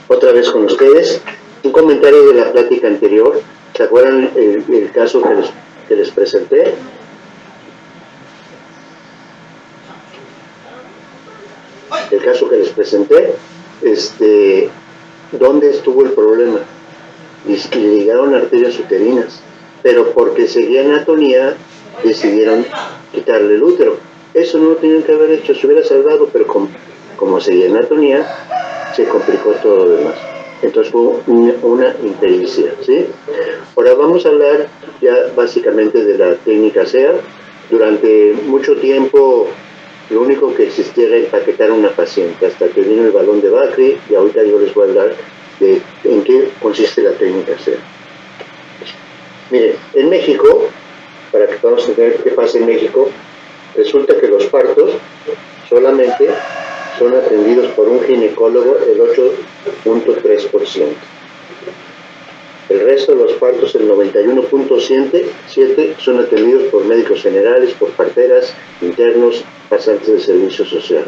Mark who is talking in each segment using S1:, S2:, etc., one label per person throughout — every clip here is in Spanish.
S1: Otra vez con ustedes, un comentario de la plática anterior. ¿Se acuerdan el caso que les presenté? El caso que les presenté, ¿dónde estuvo el problema? Y le ligaron arterias uterinas, pero porque seguían atonía, decidieron quitarle el útero. Eso no lo tenían que haber hecho, se hubiera salvado, pero como seguían atonía, se complicó todo lo demás. Entonces fue una impericia, ¿sí? Ahora vamos a hablar ya básicamente de la técnica SEA. Durante mucho tiempo lo único que existía era empaquetar a una paciente, hasta que vino el balón de Bakri, y ahorita yo les voy a hablar de en qué consiste la técnica SEA. Miren, en México, para que podamos entender qué pasa en México, resulta que los partos solamente son atendidos por un ginecólogo el 8.3%. El resto de los partos, el 91.7%, son atendidos por médicos generales, por parteras, internos, pasantes de servicio social.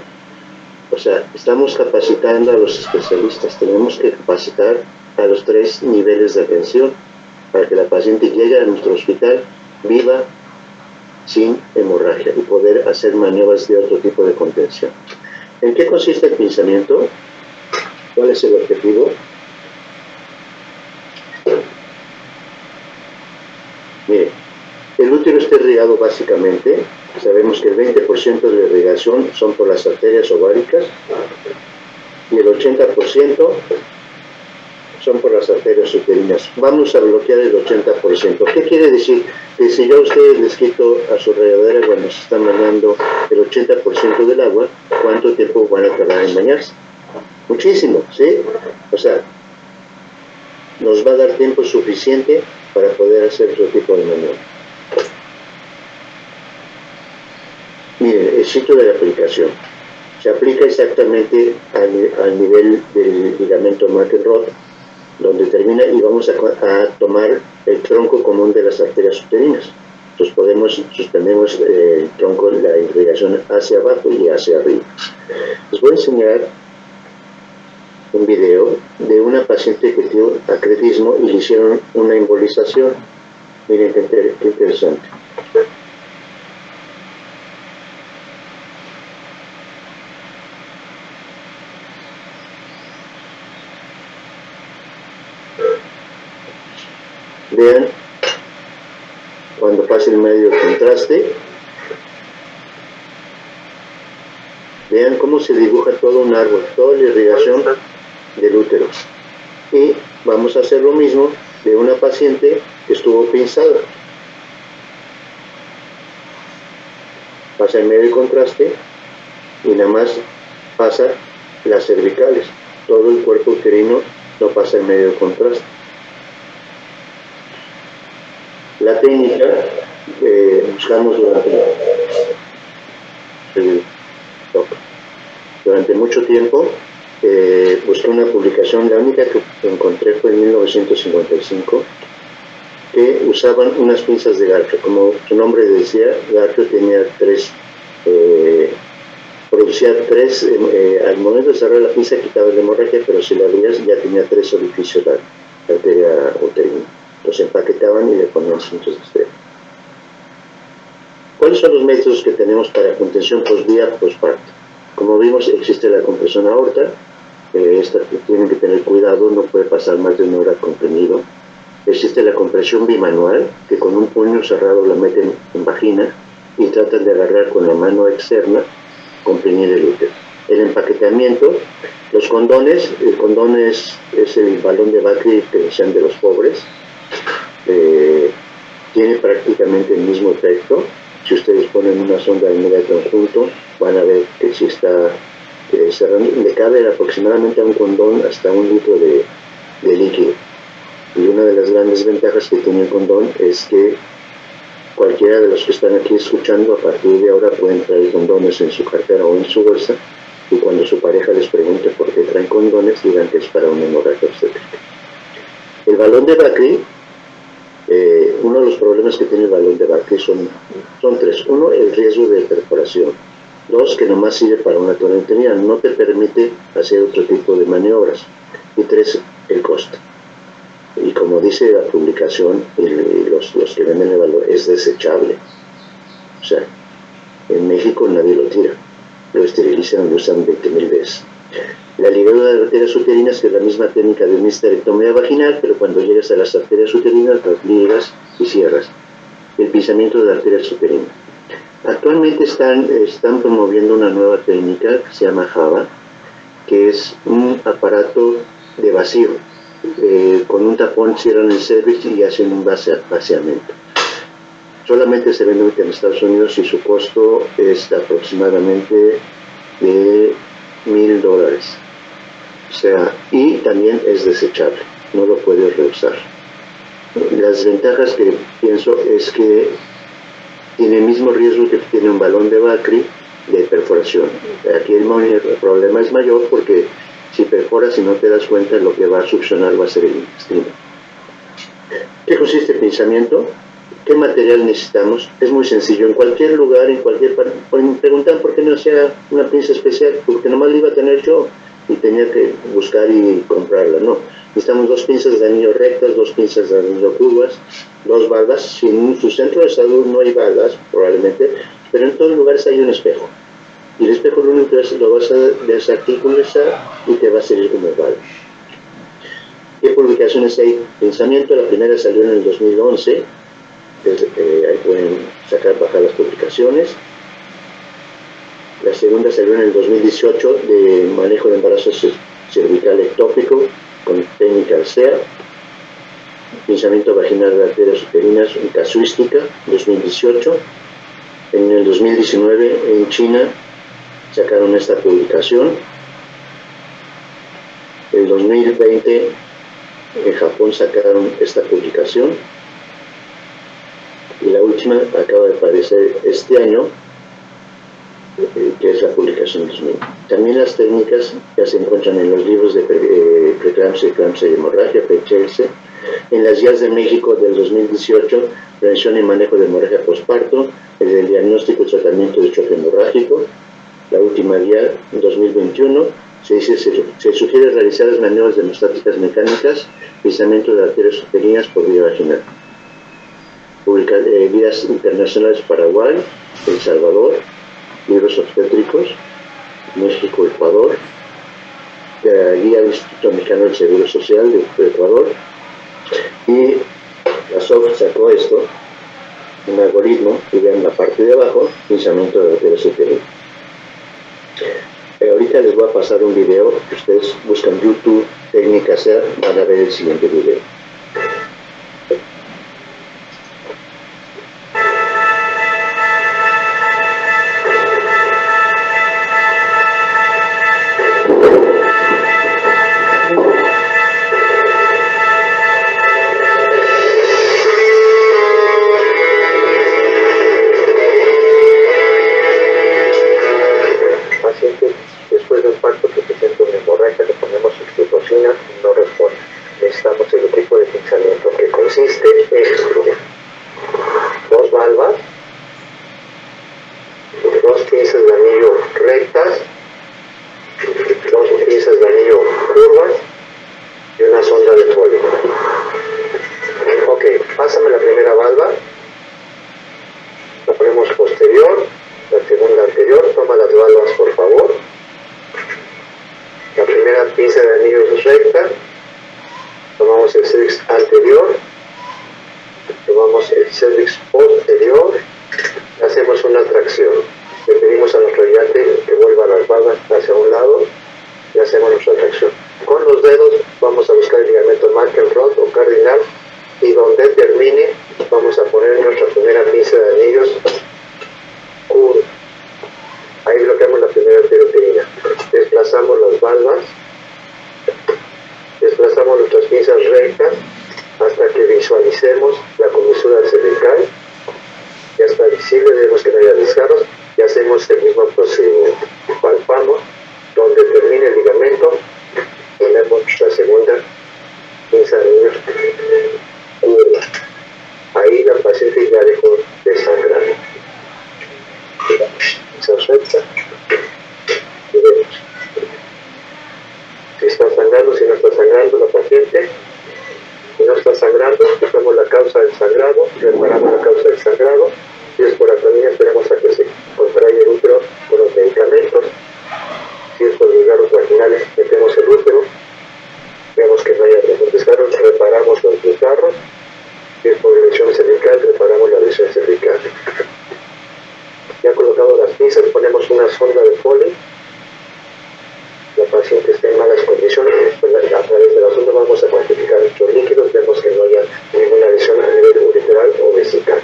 S1: O sea, estamos capacitando a los especialistas. Tenemos que capacitar a los 3 niveles de atención para que la paciente llegue a nuestro hospital viva, sin hemorragia, y poder hacer maniobras de otro tipo de contención. ¿En qué consiste el pinzamiento? ¿Cuál es el objetivo? Mire, el útero está irrigado básicamente. Sabemos que el 20% de la irrigación son por las arterias ováricas y el 80% son por las arterias uterinas. Vamos a bloquear el 80%. ¿Qué quiere decir? Que si yo a ustedes les quito a su regadera cuando se están bañando el 80% del agua, ¿cuánto tiempo van a tardar en bañarse? Muchísimo, ¿sí? O sea, nos va a dar tiempo suficiente para poder hacer otro tipo de maniobra. Miren, el sitio de la aplicación. Se aplica exactamente al nivel del ligamento McElroy, donde termina, y vamos a tomar el tronco común de las arterias uterinas. Entonces suspendemos el tronco de la irrigación hacia abajo y hacia arriba. Les voy a enseñar un video de una paciente que tuvo acretismo y le hicieron una embolización. Miren qué interesante. Vean, cuando pasa el medio contraste, vean cómo se dibuja todo un árbol, toda la irrigación del útero. Y vamos a hacer lo mismo de una paciente que estuvo pinzada. Pasa el medio contraste y nada más pasa las cervicales. Todo el cuerpo uterino no pasa el medio contraste. La técnica buscamos durante mucho tiempo. Busqué una publicación, la única que encontré fue en 1955, que usaban unas pinzas de Garfio. Como su nombre decía, Garfio tenía producía tres, al momento de cerrar la pinza quitaba la hemorragia, pero si la abrías ya tenía 3 orificios la arteria uterina. Los empaquetaban y le ponían cintos de estero. ¿Cuáles son los métodos que tenemos para contención postvía, posparto? Como vimos, existe la compresión aorta. Esta tienen que tener cuidado, no puede pasar más de 1 hora comprimido. Existe la compresión bimanual, que con un puño cerrado la meten en vagina y tratan de agarrar con la mano externa, comprimir el útero. El empaquetamiento, los condones, el condón es el balón de Bakri que decían de los pobres. Tiene prácticamente el mismo efecto. Si ustedes ponen una sonda de medio conjunto, van a ver que si está cerrando, le cabe aproximadamente a un condón hasta 1 litro de líquido. Y una de las grandes ventajas que tiene el condón es que cualquiera de los que están aquí escuchando, a partir de ahora pueden traer condones en su cartera o en su bolsa, y cuando su pareja les pregunte por qué traen condones, digan que es para una hemorragia obstétrica. El balón de Bakri, uno de los problemas que tiene el balón de Bakri son 3. Uno, el riesgo de perforación. 2, que nomás sirve para una tonelada, no te permite hacer otro tipo de maniobras. Y 3, el costo. Y como dice la publicación, los que venden el valor, es desechable. O sea, en México nadie lo tira, lo esterilizan, lo usan 20,000 veces. La ligadura de arterias uterinas, que es la misma técnica de una histerectomía vaginal, pero cuando llegas a las arterias uterinas, las ligas y cierras. El pinzamiento de arterias uterinas. Actualmente están promoviendo una nueva técnica que se llama Java, que es un aparato de vacío. Con un tapón cierran el cervix y hacen un vaciamiento. Solamente se vende en Estados Unidos y su costo es aproximadamente de $1,000. O sea, y también es desechable, no lo puedes reusar. Las ventajas que pienso es que tiene el mismo riesgo que tiene un balón de Bacri de perforación. Aquí el problema es mayor porque si perforas y no te das cuenta, lo que va a succionar va a ser el intestino. ¿Qué consiste el pinzamiento? ¿Qué material necesitamos? Es muy sencillo. En cualquier lugar, en cualquier parte, preguntan por qué no hacía una pinza especial, porque nomás la iba a tener yo y tenía que buscar y comprarla. No, necesitamos 2 pinzas de anillo rectas, 2 pinzas de anillo curvas, 2 valvas. Si en su centro de salud no hay valvas, probablemente, pero en todos los lugares hay un espejo. Y el espejo lo único que hace, lo vas a desarticular y te va a servir como valva. ¿Qué publicaciones hay? Pensamiento, la primera salió en el 2011. Ahí pueden bajar las publicaciones. La segunda salió en el 2018 de manejo de embarazo cervical ectópico con técnica ALSEA. Pinzamiento vaginal de arterias uterinas en casuística, 2018. En el 2019 en China sacaron esta publicación. En el 2020 en Japón sacaron esta publicación. Y la última acaba de aparecer este año, que es la publicación 2000. También las técnicas ya se encuentran en los libros de preeclampsia, eclampsia y hemorragia, PHLC, en las guías de México del 2018, prevención y manejo de hemorragia posparto, el diagnóstico y tratamiento de choque hemorrágico. La última guía, en 2021, se sugiere realizar las maniobras demostáticas mecánicas, pinzamiento de arterias uterinas por vía vaginal. Guías internacionales Paraguay, El Salvador, libros obstétricos, México, Ecuador, la guía del Instituto Mexicano del Seguro Social de Ecuador, y la SOF sacó esto, un algoritmo, y vean la parte de abajo, pinzamiento de arterias uterinas. Ahorita les voy a pasar un video, que ustedes buscan YouTube, técnica ALSEA, van a ver el siguiente video. Después del parto que presenta una hemorragia, le ponemos oxitocina y no responde. Necesitamos el equipo de pinzamiento, que consiste en 2 valvas, 2 pinzas de anillo rectas, 2 pinzas de anillo curvas y una sonda de polio. Ok, pásame la primera valva, la ponemos posterior, la segunda anterior, toma las valvas por favor. La primera pinza de anillo es recta, tomamos el cervix anterior, tomamos el cervix posterior, hacemos una tracción. Le pedimos a nuestro guiante que vuelva las valvas hacia un lado y hacemos nuestra tracción. Con los dedos vamos a buscar el ligamento Markel-Rod o cardinal y donde termine vamos a poner nuestra primera pinza de anillos curva. Ahí bloqueamos la primera arteria uterina. Desplazamos las valvas, desplazamos nuestras pinzas rectas hasta que visualicemos la comisura cervical. Ya está visible, vemos que no haya desgarros y hacemos el mismo procedimiento. Palpamos donde termine el ligamento, ponemos nuestra segunda pinza de anillos curva. Ahí la paciente ya dejó de sangrar. Pinza recta.
S2: sangrando la paciente. Si no está sangrando, buscamos la causa del sangrado, reparamos la causa del sangrado. Si es por atonía, esperamos a que se contraiga el útero con los medicamentos. Si es por desgarros vaginales, metemos el útero. Vemos que no haya desgarros, reparamos los desgarros. Si es por lesión cervical, reparamos la lesión cervical. Ya colocado las pinzas, ponemos una sonda de Foley. La paciente está en malas condiciones, a través de la sonda vamos a cuantificar nuestros líquidos, vemos que no haya ninguna lesión a nivel ureteral o vesical.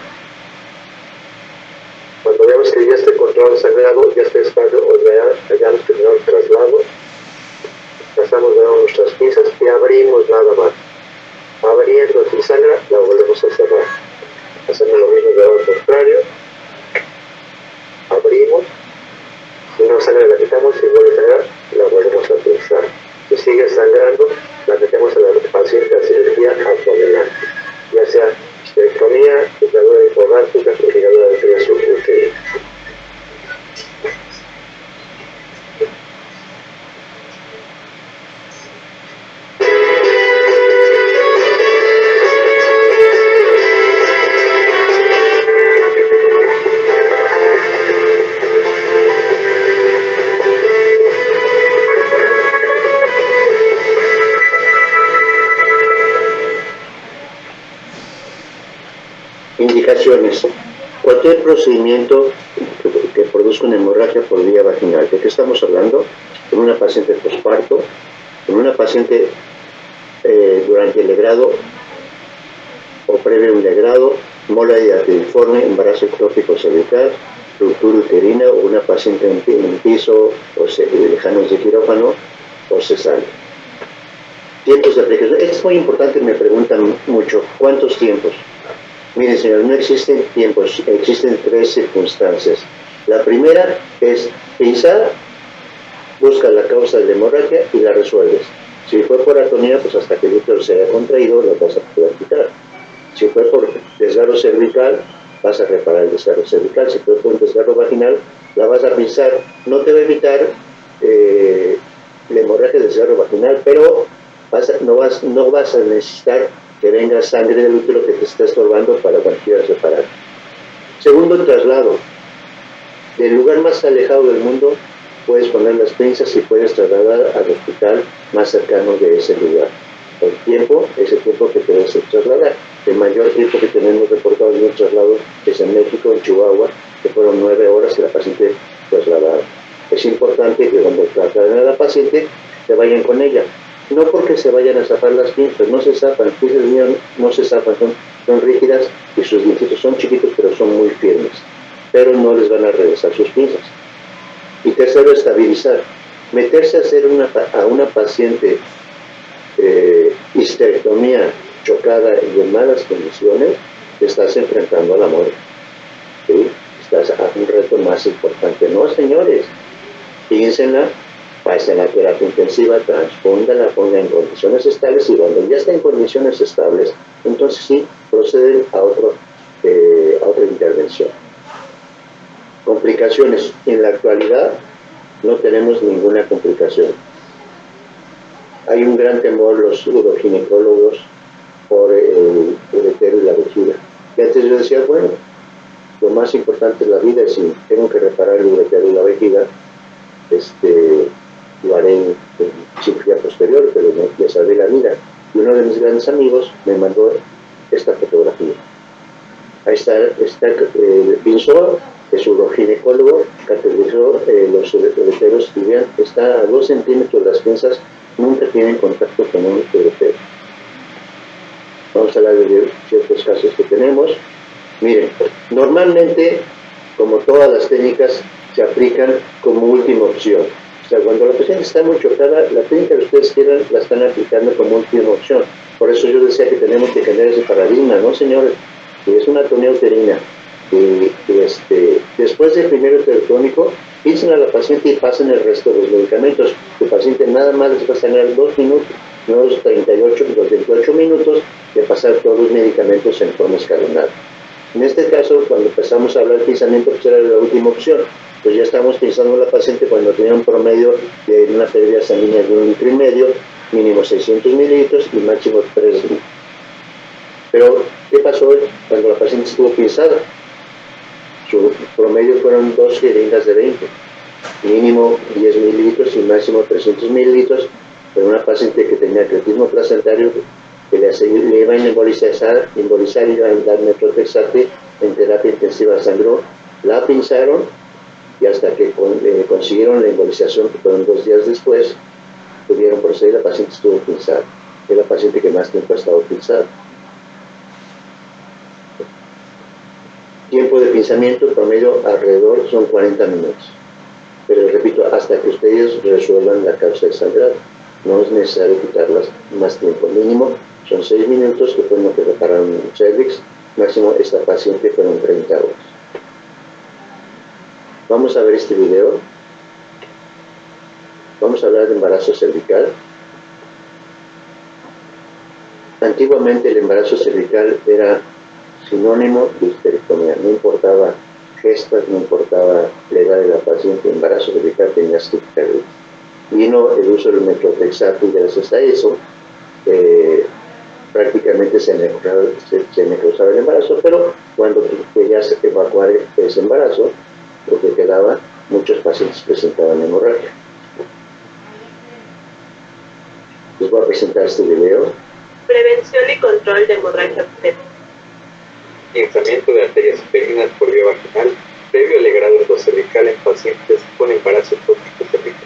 S2: Cuando vemos que ya está controlado el sangrado, ya está estable o ya hayamos terminado el traslado, pasamos de nuevo nuestras pinzas y abrimos nada más. Abriendo, si sangra, la volvemos a cerrar. Hacemos lo mismo de lado contrario. Abrimos. Si no sangra, la quitamos. Si vuelve a sangrar, la volvemos a pinzar. Si sigue sangrando, la metemos a la paciente a cirugía abdominal, ya sea histerectomía, ligadura hipogártrica o ligadura de arteria subuterina.
S1: Indicaciones. Cualquier procedimiento que produzca una hemorragia por vía vaginal. ¿De qué estamos hablando? En una paciente posparto, en una paciente durante el legrado o previo a un legrado, mola diatiforme, embarazo ectópico cervical, ruptura uterina o una paciente en piso o lejanos de quirófano o cesárea. Tiempos de aplicación. Esto es muy importante, me preguntan mucho. ¿Cuántos tiempos? Miren, señor, no existen tiempos, existen 3 circunstancias. La primera es pinzar, busca la causa de la hemorragia y la resuelves. Si fue por atonía, pues hasta que el útero se haya contraído, lo vas a poder quitar. Si fue por desgarro cervical, vas a reparar el desgarro cervical. Si fue por un desgarro vaginal, la vas a pinzar. No te va a evitar la hemorragia del desgarro vaginal, pero no vas a necesitar que venga sangre del útero que te está estorbando para cuando quieras reparar. Segundo, traslado. Del lugar más alejado del mundo, puedes poner las pinzas y puedes trasladar al hospital más cercano de ese lugar. El tiempo es el tiempo que te debes trasladar. El mayor tiempo que tenemos reportado en un traslado es en México, en Chihuahua, que fueron 9 horas que la paciente trasladada. Es importante que cuando trasladen a la paciente, se vayan con ella. No porque se vayan a zafar las pinzas, no se zafan, las pinzas mías no se zafan, son rígidas y sus dientitos son chiquitos pero son muy firmes, pero no les van a regresar sus pinzas. Y tercero, estabilizar. Meterse a hacer a una paciente histerectomía chocada y en malas condiciones, te estás enfrentando a la muerte. ¿Sí? Estás a un reto más importante. No, señores, piénsenla. Pasen la terapia intensiva, transpóndala, ponga en condiciones estables y cuando ya está en condiciones estables, entonces sí, proceden a otra intervención. Complicaciones. En la actualidad no tenemos ninguna complicación. Hay un gran temor los uroginecólogos por el uretero y la vejiga. Y antes yo decía, bueno, lo más importante es la vida, y si tengo que reparar el uretero y la vejiga, lo haré en cirugía posterior, pero le salvé la vida. Y uno de mis grandes amigos me mandó esta fotografía. Ahí está pinzó, es uroginecólogo, categorizó los ureteros y vean, está a 2 centímetros las pinzas, nunca tienen contacto con un uretero. Vamos a hablar de ciertos casos que tenemos. Miren, normalmente, como todas las técnicas, se aplican como última opción. O sea, cuando la paciente está muy chocada, la técnica que ustedes quieran la están aplicando como última opción. Por eso yo decía que tenemos que cambiar ese paradigma, ¿no, señores? Si es una atonía uterina y después del primer uterotónico, piensen a la paciente y pasen el resto de los medicamentos. El paciente nada más les va a tener 2 minutos, no los 28 minutos de pasar todos los medicamentos en forma escalonada. En este caso, cuando empezamos a hablar de pinzamiento, pues era la última opción. Pues ya estamos pinzando a la paciente cuando tenía un promedio de una pérdida sanguínea de 1,5 litros, mínimo 600 mililitros y máximo 3 litros. Pero, ¿qué pasó cuando la paciente estuvo pinzada? Su promedio fueron 2 jeringas de 20, mínimo 10 mililitros y máximo 300 mililitros, pero una paciente que tenía creatismo placentario que le iban a embolizar y iban a dar metrotexate en terapia intensiva sangró, la pinzaron y hasta que consiguieron la embolización, que fueron 2 días después, pudieron proceder, la paciente estuvo pinzada. Es la paciente que más tiempo ha estado pinzada. Tiempo de pinzamiento promedio alrededor son 40 minutos. Pero repito, hasta que ustedes resuelvan la causa del sangrado. No es necesario quitarlas más tiempo. Mínimo son 6 minutos, que fue lo que repararon en cervix. Máximo esta paciente fueron 30 horas. Vamos a ver este video. Vamos a hablar de embarazo cervical. Antiguamente el embarazo cervical era sinónimo de histerectomía. No importaba gestas, no importaba la edad de la paciente, embarazo cervical tenías que quitarlo. Vino el uso del metrotexato y gracias a eso prácticamente se necrosaba el embarazo, pero cuando querías evacuar ese embarazo, lo que quedaba, muchos pacientes presentaban hemorragia. Les voy a presentar este video.
S3: Prevención y control de hemorragia obstétrica.
S2: Pinzamiento de arterias uterinas por vía vaginal previo al legrado endocervical en pacientes con embarazo ectópico cervical.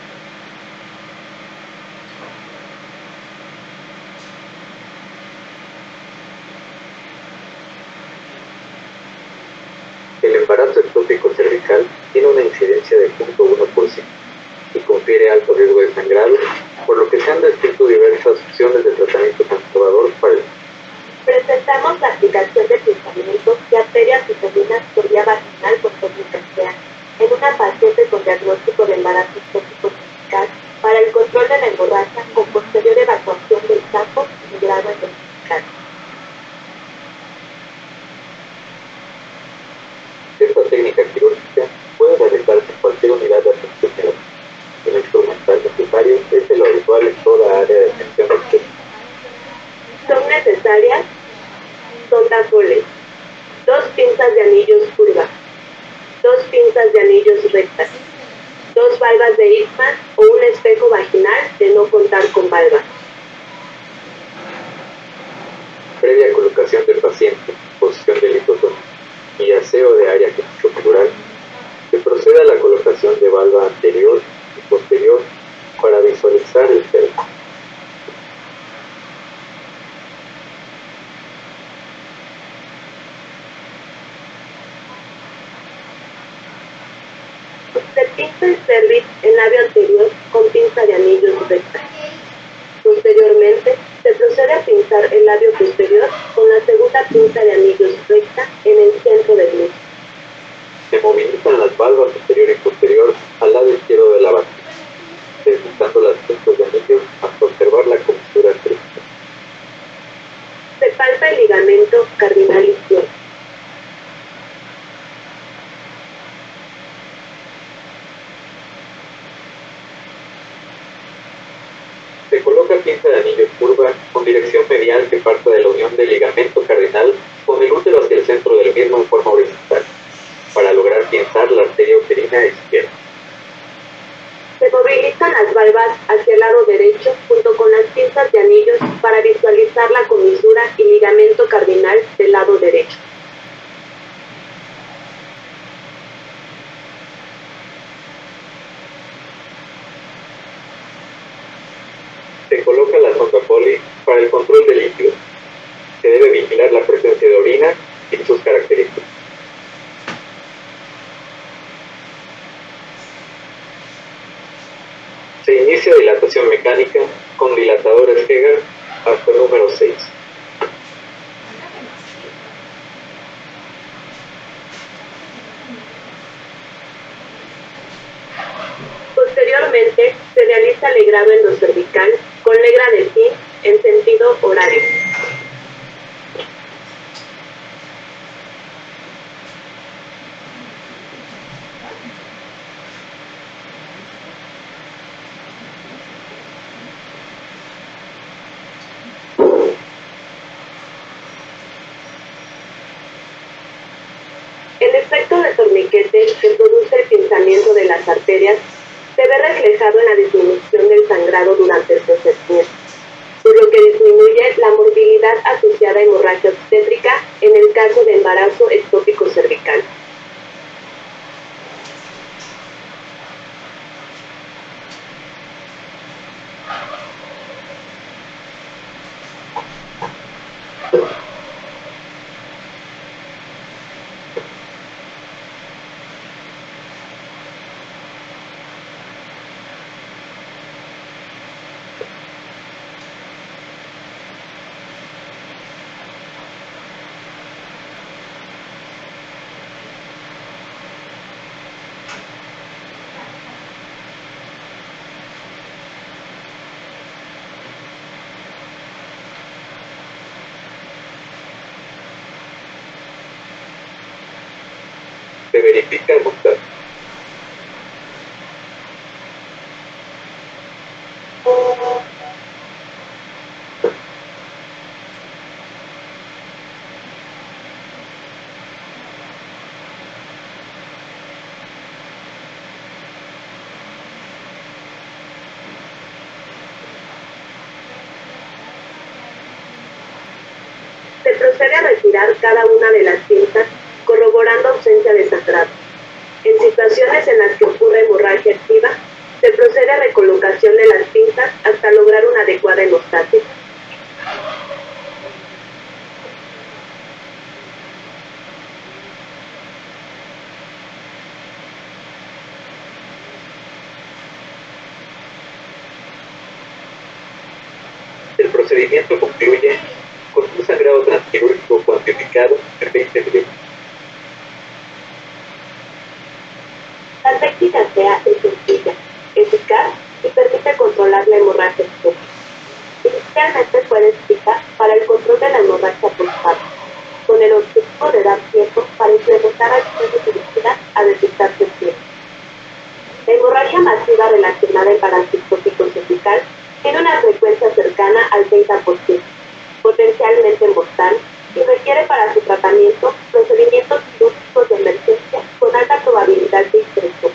S2: El embarazo ectópico cervical tiene una incidencia de 0.1% y confiere alto riesgo de sangrado, por lo que se han descrito diversas opciones de tratamiento conservador para el.
S3: Presentamos la aplicación de pinzamientos de arterias uterinas por vía vaginal por técnica SEA en una paciente con diagnóstico de embarazo ectópico cervical para el control de la hemorragia con posterior evacuación del saco y legrado endocervical.
S2: Esta técnica quirúrgica puede realizarse en cualquier unidad de atención médica. El instrumental necesario es el habitual en toda área de atención obstétrica.
S3: Son necesarias sonda Foley, 2 pinzas de anillos curvas, 2 pinzas de anillos rectas, 2 valvas de Eastman o un espejo vaginal de no contar con valvas.
S2: Previa colocación del paciente, posición del litosoma y aseo de área genitoural, se procede a la colocación de valva anterior y posterior para visualizar el cerco.
S3: Se pinza el cervix en labio anterior con pinza de anillos recta. Posteriormente, se procede a pinzar el labio posterior con la segunda pinza de anillos recta en el centro del glúteo.
S2: Se movilizan las valvas superior y posterior al lado izquierdo de la vagina, deslizando las pinzas de anillos hasta observar la comisura cervical.
S3: Se palpa el ligamento cardinal izquierdo.
S2: Se coloca pinza de anillo curva con dirección medial que parta de la unión del ligamento cardinal con el útero hacia el centro del mismo en forma horizontal, para lograr pinzar la arteria uterina izquierda.
S3: Se movilizan las valvas hacia el lado derecho junto con las pinzas de anillos para visualizar la comisura y ligamento cardinal del lado derecho.
S2: Se coloca la sonda Foley para el control de líquidos. Se debe vigilar la presencia de orina y sus características. Se inicia dilatación mecánica con dilatadores Hegar hasta número 6.
S3: Posteriormente, se realiza legrado endocervical con legra de zinc en sentido horario. piquete que produce el pinzamiento de las arterias se ve reflejado en la disminución del sangrado durante el procedimiento, por lo que disminuye la morbilidad asociada a hemorragia obstétrica en el caso de embarazo ectópico cervical.
S2: Se verifica el montaje.
S3: Se procede a retirar cada una de las pinzas, corroborando ausencia de sangrado. En situaciones en las que ocurre hemorragia activa, se procede a recolocación de las pinzas hasta lograr una adecuada hemostasis.
S2: El procedimiento concluye con un sangrado transquirúrgico cuantificado en 20 milímetros.
S3: La técnica SEA es sencilla, eficaz y permite controlar la hemorragia externa. Inicialmente fue descrita para el control de la hemorragia pulsada, con el objetivo de dar tiempo para implementar acciones dirigidas a detectarse el tiempo. La hemorragia masiva relacionada al embarazo ectópico cervical tiene una frecuencia cercana al 30%, potencialmente mortal, y requiere para su tratamiento procedimientos quirúrgicos de emergencia con alta probabilidad de infección.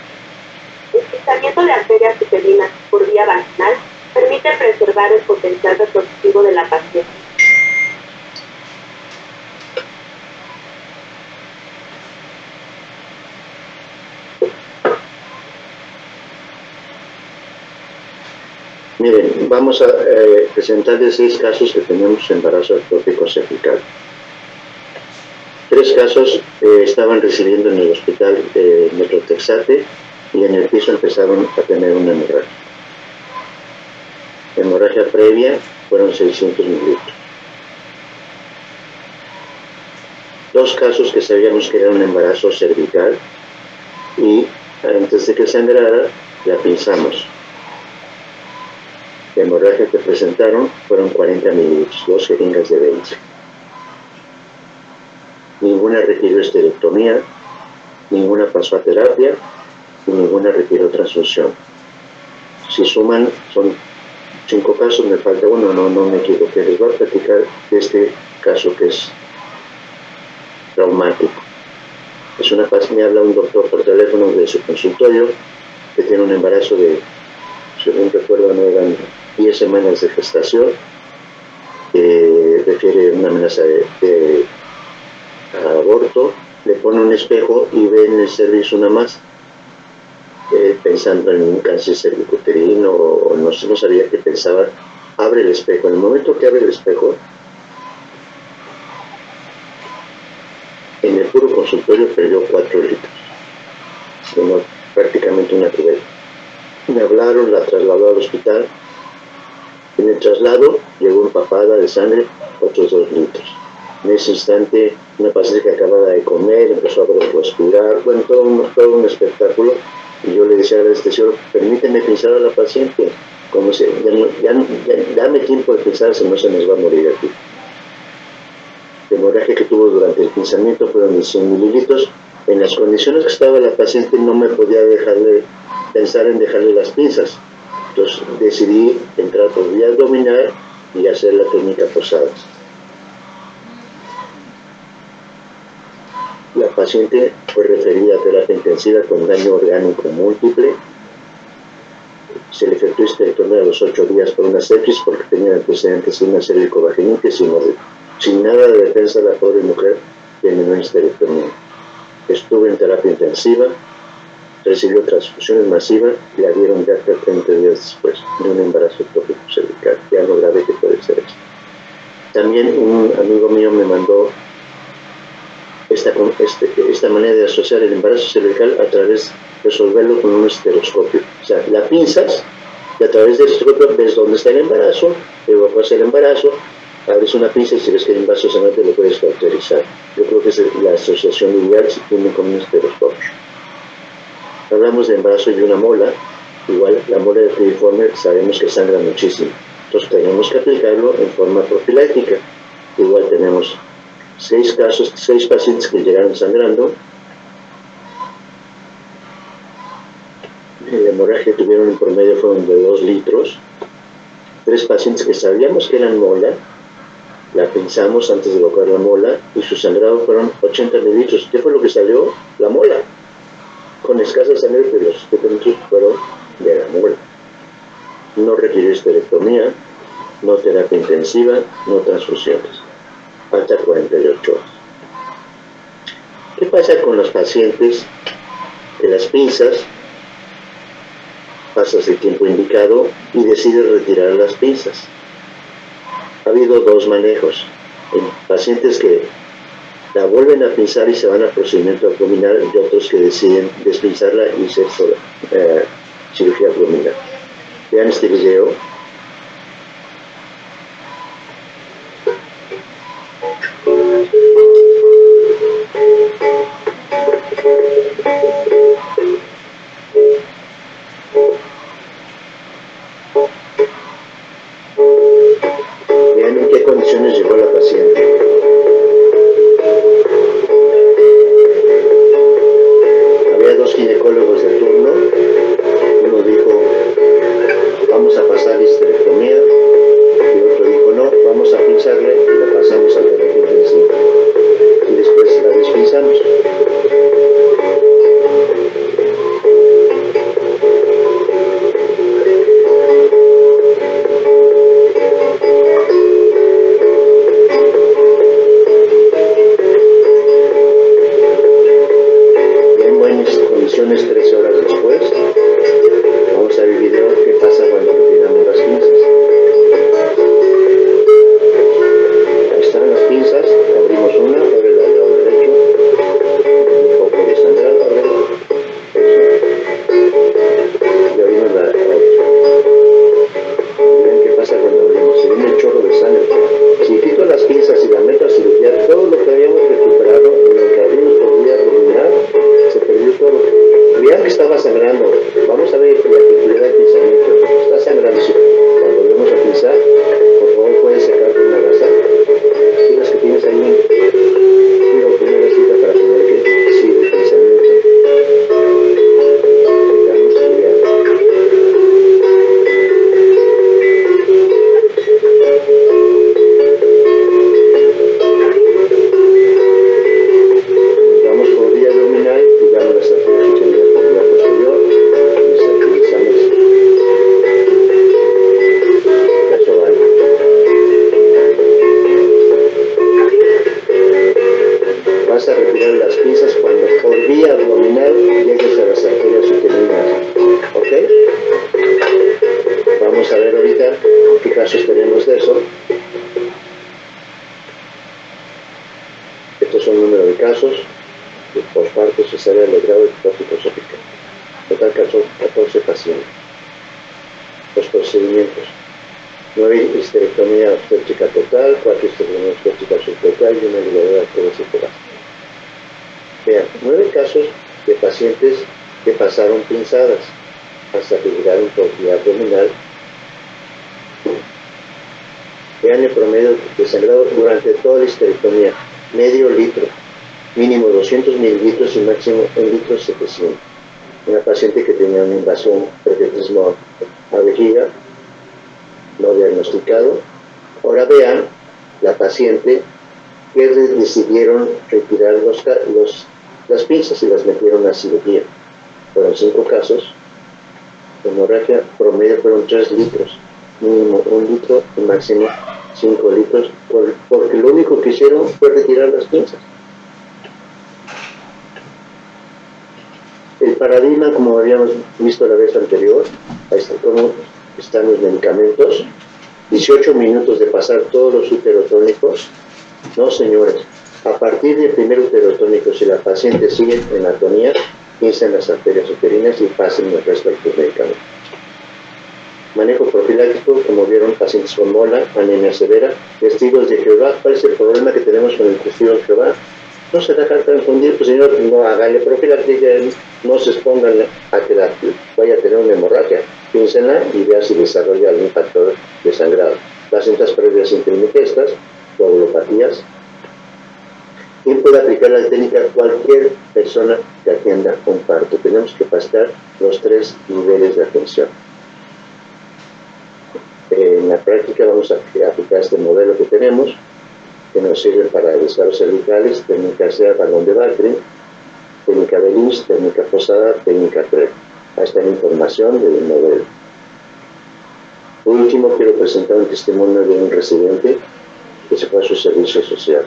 S3: El pinzamiento de arterias uterinas por vía vaginal permite preservar el potencial reproductivo de la paciente.
S1: Miren, vamos a presentarles 6 casos que tenemos de embarazo ectópico cervical. 3 casos estaban recibiendo en el hospital de Metro Texate y en el piso empezaron a tener una hemorragia. La hemorragia previa fueron 600 mililitros. 2 casos que sabíamos que era un embarazo cervical y antes de que sangrara la pinzamos. La hemorragia que presentaron fueron 40 mililitros, 2 jeringas de 20. Ninguna requirió esterectomía, ninguna pasó a terapia y ninguna requirió transfusión. Si suman, son 5 casos, me falta uno, no me equivoqué. Les voy a platicar de este caso que es traumático. Es una me habla un doctor por teléfono de su consultorio que tiene un embarazo de, según recuerdo, no eran 10 semanas de gestación. Refiere una amenaza de aborto, le pone un espejo y ve en el cervix una masa, pensando en un cáncer cervicuterino o no sabía qué pensaba. Abre el espejo, en el momento que abre el espejo, en el puro consultorio perdió 4 litros, prácticamente una cubeta. Me hablaron, la trasladó al hospital. En el traslado llegó empapada de sangre, otros 2 litros. En ese instante, una paciente que acababa de comer empezó a respirar, bueno, todo un espectáculo. Y yo le decía a este señor, permíteme pinzar a la paciente, como si, dame tiempo de pinzar, si no se nos va a morir aquí. La hemorragia que tuvo durante el pinzamiento fueron de 100 mililitros. En las condiciones que estaba la paciente no me podía pensar en dejarle las pinzas. Entonces decidí entrar por vía abdominal y hacer la técnica posada. La paciente fue referida a terapia intensiva con daño orgánico múltiple. Se le efectuó histerectomía a los 8 días por una sepsis porque tenía antecedentes de una cervicovaginitis sin nada de defensa. La pobre mujer terminó histerectomía. Estuvo en terapia intensiva, recibió transfusiones masivas y la dieron de alta 30 días después de un embarazo ectópico cervical. Ya lo grave que puede ser esto. También un amigo mío me mandó esta manera de asociar el embarazo cervical a través de resolverlo con un esteroscopio. O sea, la pinzas y a través del esteroscopio ves dónde está el embarazo, evacuas el embarazo, abres una pinza y si ves que hay un vaso sangrante lo puedes cauterizar. Yo creo que es la asociación ideal si tiene con un esteroscopio. Hablamos de embarazo y una mola. Igual la mola de piriforme sabemos que sangra muchísimo. Entonces tenemos que aplicarlo en forma profiláctica. Igual tenemos 6 pacientes que llegaron sangrando. La hemorragia que tuvieron en promedio fueron de 2 litros. 3 pacientes que sabíamos que eran mola, la pinzamos antes de evacuar la mola y su sangrado fueron 80 mililitros. ¿Qué fue lo que salió? La mola. Con escasa sangre, pero los 70 mililitros fueron de la mola. No requirió histerectomía, no terapia intensiva, no transfusiones. Falta 48 horas. ¿Qué pasa con los pacientes que las pinzas, pasas el tiempo indicado y decides retirar las pinzas? Ha habido 2 manejos. En pacientes que la vuelven a pinzar y se van al procedimiento abdominal y otros que deciden despinzarla y hacer cirugía abdominal. Vean este video. Vean en qué condiciones llegó la paciente. Había 2 ginecólogos de turno. Uno dijo, vamos a pasar histerectomía, y otro dijo, no, vamos a pinzarle y la pasamos a terapia intensiva. Y después la despinzamos. En buenas condiciones 13 horas después. Vamos a ver el video qué pasa cuando retiramos las pinzas. Ahí están las pinzas, abrimos una, abre el lado derecho, un poco de sangrado, abre y abrimos la otra. Miren qué pasa cuando abrimos, se viene el chorro de sangre. Si quito las pinzas y la meto a cirugía, todo lo que habíamos recuperado en lo que abrimos por vía abdominal, se perdió todo. Vean que estaba sangrando. Vamos a ver la actividad del pinzamiento. Está sangrando. Cuando volvemos a pinzar, por favor puedes secar con una gasa. Y las que tienes ahí, digo, con una gasita para poder que siga el pinzamiento. Secamos y vean. Vamos por vía abdominal y damos las arterias sostenidas por vía posterior y utilizamos eso vale. Vas a retirar las pinzas cuando por vía abdominal llegues a las arterias uterinas. ¿Ok? Vamos a ver ahorita qué casos tenemos de eso. Estos son el número de casos. Posparto, cesárea, logrado y ectópico cervical. Total 14 pacientes. Los procedimientos: 9 histerectomía obstétrica total, 4 histerectomía obstétrica subtotal y una ligadura arterial. Vean, 9 casos de pacientes que pasaron pinzadas hasta que llegaron por vía abdominal. Vean el promedio de sangrado durante toda la histerectomía: medio litro. Mínimo 200 mililitros y máximo 1 litro 700. Una paciente que tenía una invasión pretetismo a vejiga, no diagnosticado. Ahora vean la paciente que decidieron retirar las pinzas y las metieron a cirugía. Fueron 5 casos. La hemorragia promedio fueron 3 litros, mínimo 1 litro y máximo 5 litros, porque lo único que hicieron fue retirar las pinzas. El paradigma, como habíamos visto la vez anterior, ahí está cómo están los medicamentos. 18 minutos de pasar todos los uterotónicos. No, señores, a partir del primer uterotónico, si la paciente sigue en atonía, piensen las arterias uterinas y pasen el resto de los medicamentos. Manejo profiláctico, como vieron, pacientes con mola, anemia severa, testigos de Jehová. ¿Cuál es el problema que tenemos con el testigo de Jehová? No se deja confundir, pues señor, no hágale profiláctica, no se expongan a que vaya a tener una hemorragia. Piénsenla y vea si desarrolla algún factor de sangrado. Las cintas previas intermitestas, coagulopatías. ¿Quién puede aplicar la técnica? Cualquier persona que atienda un parto. Tenemos que pasar los 3 niveles de atención. En la práctica vamos a aplicar este modelo que tenemos, que nos sirve para desgarros cervicales, técnica SEA, balón de Bacri, técnica de Lynch, técnica posada, técnica TREP. Ahí está la información del modelo. Por último, quiero presentar un testimonio de un residente que se fue a su servicio social.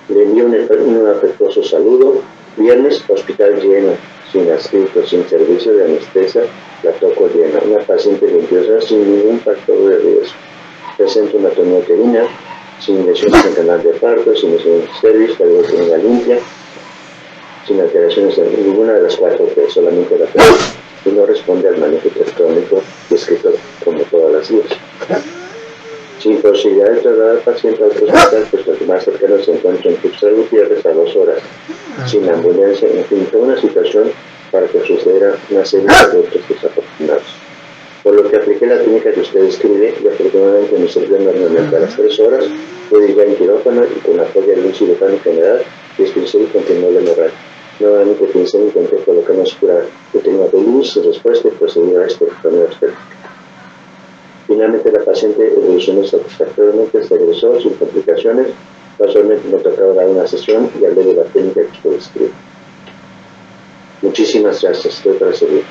S1: Le envío un afectuoso saludo. Viernes, hospital lleno, sin adscrito, sin servicio de anestesia, la toco llena. Una paciente de 22 años sin ningún factor de riesgo. Presenta una atonía uterina, sin lesiones en canal de parto, sin lesiones de cervix, la uterina limpia, sin alteraciones en ninguna de las 4 P, solamente la P, y no responde al manejo electrónico descrito como todas las vías. Sin posibilidad de trasladar al paciente a otro hospital, pues el más cercano se encuentra en Tuxtla Gutiérrez a 2 horas, sin ambulancia, en fin, toda una situación para que sucediera una serie de eventos desafortunados. Por lo que apliqué la técnica que usted describe y afortunadamente me sirvió normalmente a las 3 horas, pude ir en quirófano y con apoyo de un cirujano general, describí y continuó la hemorragia. Nuevamente pensé, intenté colocar una sutura uterina de luz y respuesta y procedí a esta enfermedad obstétrica. Finalmente la paciente evolucionó satisfactoriamente, se regresó sin complicaciones. Casualmente me tocaba dar una sesión y hablé de la técnica que usted describe. Muchísimas gracias, estoy para servir.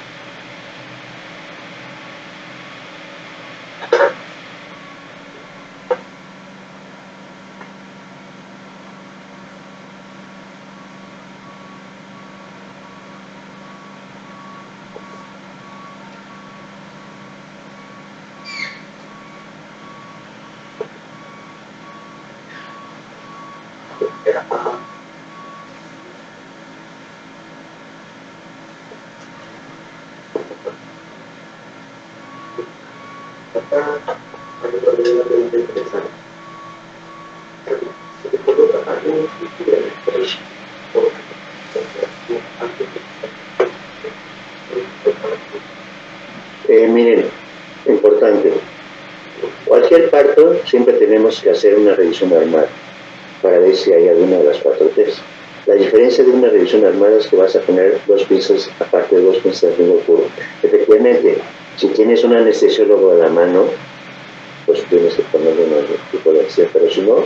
S1: Miren, importante, cualquier parto siempre tenemos que hacer una revisión armada para ver si hay alguna de las 4 T's. La diferencia de una revisión armada es que vas a poner 2 pinzas, aparte de 2 pinzas de ritmo puro. Efectivamente, si tienes un anestesiólogo a la mano, pues tienes que ponerle un tipo de anestesia, pero si no,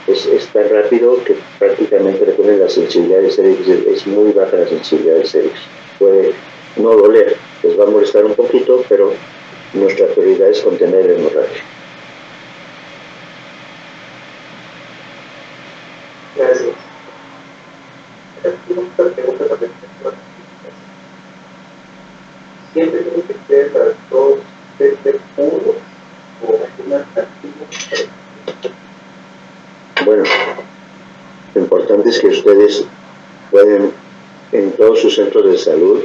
S1: es tan rápido que prácticamente recuerden la sensibilidad de cervix, es muy baja la sensibilidad de cervix. Puede no doler, les va a molestar un poquito, pero nuestra prioridad es contener el hemorragia.
S2: Gracias. Otra pregunta también. ¿Siempre tiene que ser las 2 desde 1 o alguna actividad?
S1: Bueno, lo importante es que ustedes pueden en todos sus centros de salud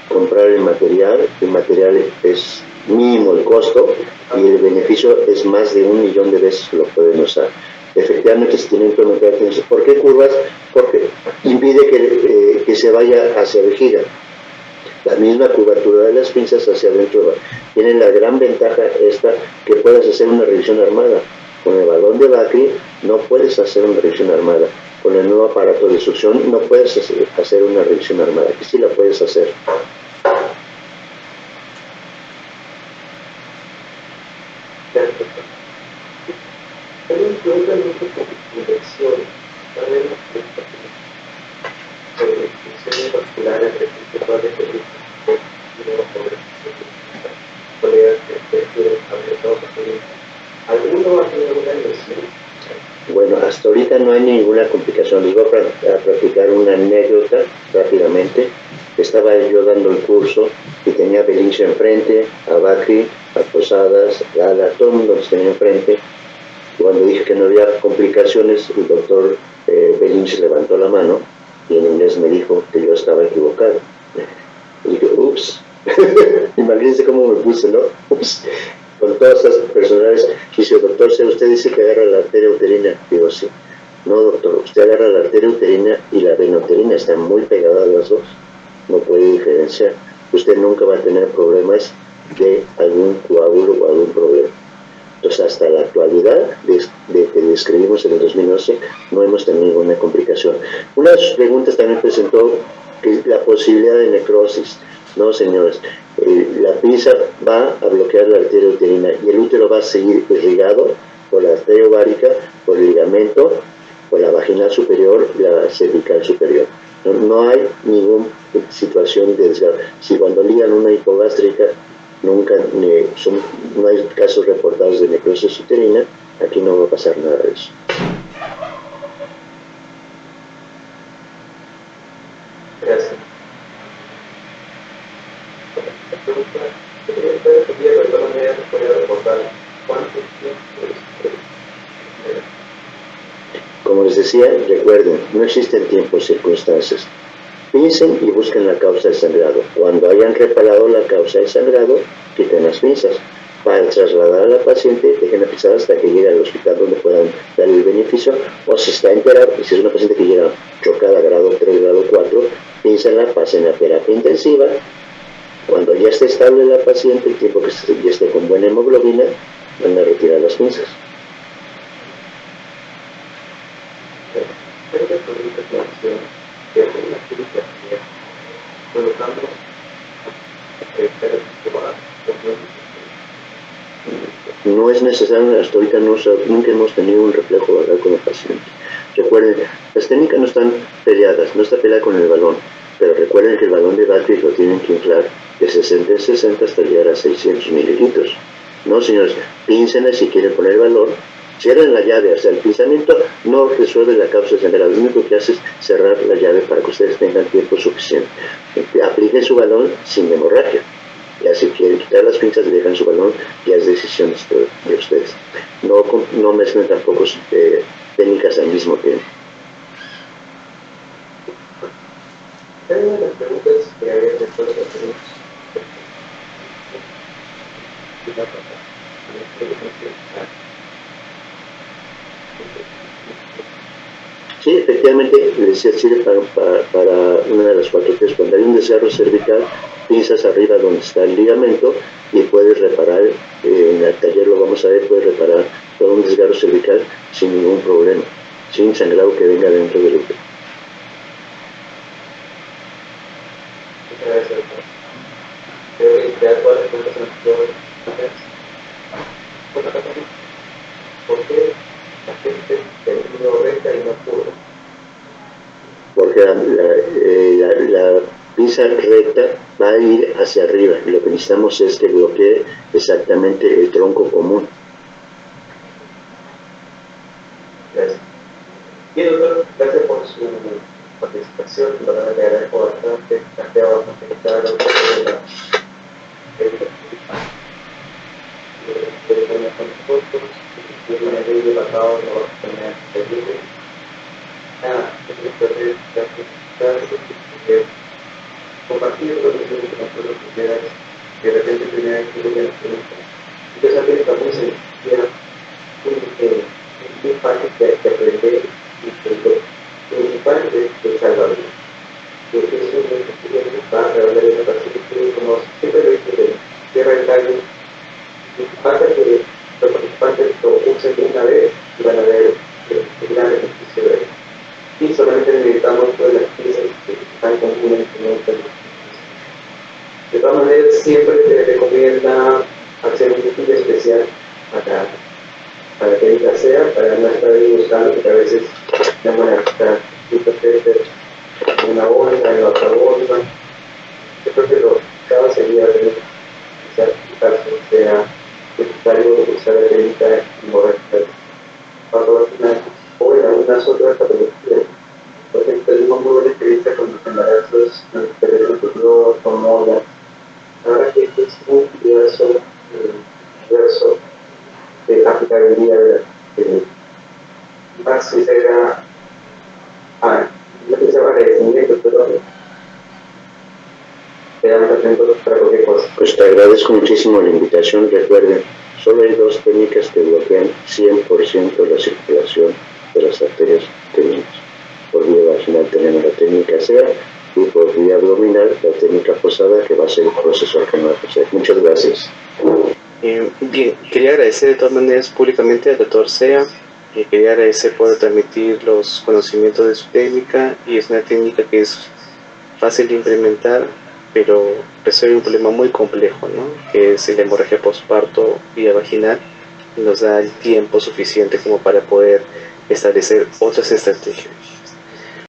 S1: comprar el material es mínimo el costo y el beneficio es más de 1 millón de veces que lo pueden usar. Efectivamente, si tienen que implementar, ¿por qué curvas? Porque impide que se vaya hacia vejiga. La misma curvatura de las pinzas hacia adentro. Tiene la gran ventaja esta que puedes hacer una revisión armada. Con el balón de Bacri no puedes hacer una revisión armada. Con el nuevo aparato de succión no puedes hacer una revisión armada. Aquí sí la puedes hacer.
S2: Pero un con dirección,
S1: hasta ahorita no hay ninguna complicación. Les voy a platicar una anécdota rápidamente. Estaba yo dando el curso y tenía a Belinche enfrente, a Bakri, a Posadas, a Lala, todo el mundo los tenía enfrente. Cuando dije que no había complicaciones, el doctor Belinche levantó la mano y en inglés me dijo que yo estaba equivocado. Y dije, ups. Imagínense cómo me puse, ¿no? Ups. Con todas estas personales, dice, doctor, si usted dice que agarra la arteria uterina, digo, sí. No, doctor, usted agarra la arteria uterina y la vena uterina, están muy pegadas las dos, no puede diferenciar. Usted nunca va a tener problemas de algún coágulo o algún problema. Entonces, hasta la actualidad, de que describimos en el 2011, no hemos tenido ninguna complicación. Una de sus preguntas también presentó que la posibilidad de necrosis. No, señores, la pinza va a bloquear la arteria uterina y el útero va a seguir irrigado por la arteria ovárica, por el ligamento, por la vaginal superior y la cervical superior. No hay ninguna situación de desgarro. Si cuando ligan una hipogástrica, no hay casos reportados de necrosis uterina, aquí no va a pasar nada de eso.
S2: Gracias.
S1: Como les decía, recuerden, no existen tiempos, circunstancias. Piensen y busquen la causa del sangrado. Cuando hayan reparado la causa del sangrado, quiten las pinzas. Para trasladar a la paciente, dejen la pinzada hasta que llegue al hospital donde puedan darle el beneficio. O si está enterada, si es una paciente que llega chocada grado 3, grado 4, píncenla, pasen a terapia intensiva. Cuando ya esté estable la paciente, el tiempo que ya esté con buena hemoglobina, van a retirar las pinzas. No es necesario, hasta ahorita nunca hemos tenido un reflejo vagal con el paciente. Recuerden, las técnicas no están peleadas, no está peleada con el balón, pero recuerden que el balón de Bakri lo tienen que inflar de 60 en 60 hasta llegar a 600 mililitros. No, señores, píncenla si quieren poner el balón, cierren la llave, o sea, el pinzamiento no resuelve la causa de sangrado, lo único que hace es cerrar la llave para que ustedes tengan tiempo suficiente. Apliquen su balón sin hemorragia. Ya si quieren quitar las pinzas y dejan su balón, ya es decisión de ustedes. No mezclen tampoco técnicas al mismo tiempo.
S2: Una de las preguntas que había después de hacer
S1: Sí, efectivamente, les sirve para una de las 4 T's. Cuando hay un desgarro cervical, pinzas arriba donde está el ligamento y puedes reparar, en el taller lo vamos a ver, puedes reparar todo un desgarro cervical sin ningún problema, sin sangrado que venga dentro del útero.
S2: gracias. Creo que ya todas las preguntas se nos quedaron. ¿Por qué la gente terminó recta y no curva?
S1: Porque la pinza recta va a ir hacia arriba y lo que necesitamos es que bloquee exactamente el tronco común.
S2: Gracias. Y doctor, gracias por su participación, para le agradezco bastante, ha quedado bastante claro con nosotros, y en el vídeo pasado no vamos a tener el vídeo. Nada, gracias, compartir lo que nosotros quieras, de repente primera vez que nos preguntan. Entonces, aquí está muy sencilla, muy fácil de aprender y lo principal es salvar vidas. Que es un ejercicio que va a revelar en la paciente, como siempre lo dice, cierra el tallo, y pasa que los participantes lo usen una vez y van a ver el gran beneficio de él. Y solamente necesitamos todas las piezas que están comunes en el tema. De todas maneras, siempre se recomienda hacer un kit especial para que ella sea, para no estar ahí buscando, porque a veces ya van a estar en una bolsa, en la otra bolsa. Yo creo que lo cada sería de sea necesario usar la técnica y mover paso vaginal o el otra patología. Por ejemplo, tenemos muy buena experiencia con los embarazos anteriores con modas. Ahora que existe un diverso de aplicabilidad más sincera no que sea agradecimiento, pero quedamos atentos para cualquier cosa.
S1: Pues te agradezco muchísimo la invitación. Recuerden, solo hay dos técnicas que bloquean 100% la circulación de las arterias uterinas. Por vía vaginal tenemos la técnica SEA y por vía abdominal la técnica posada, que va a ser el proceso arcanal. Muchas gracias.
S4: Bien, quería agradecer de todas maneras públicamente al doctor Sea. Quería agradecer por transmitir los conocimientos de su técnica, y es una técnica que es fácil de implementar, pero resuelve un problema muy complejo, ¿no? Que es la hemorragia postparto vía vaginal. Nos da el tiempo suficiente como para poder establecer otras estrategias.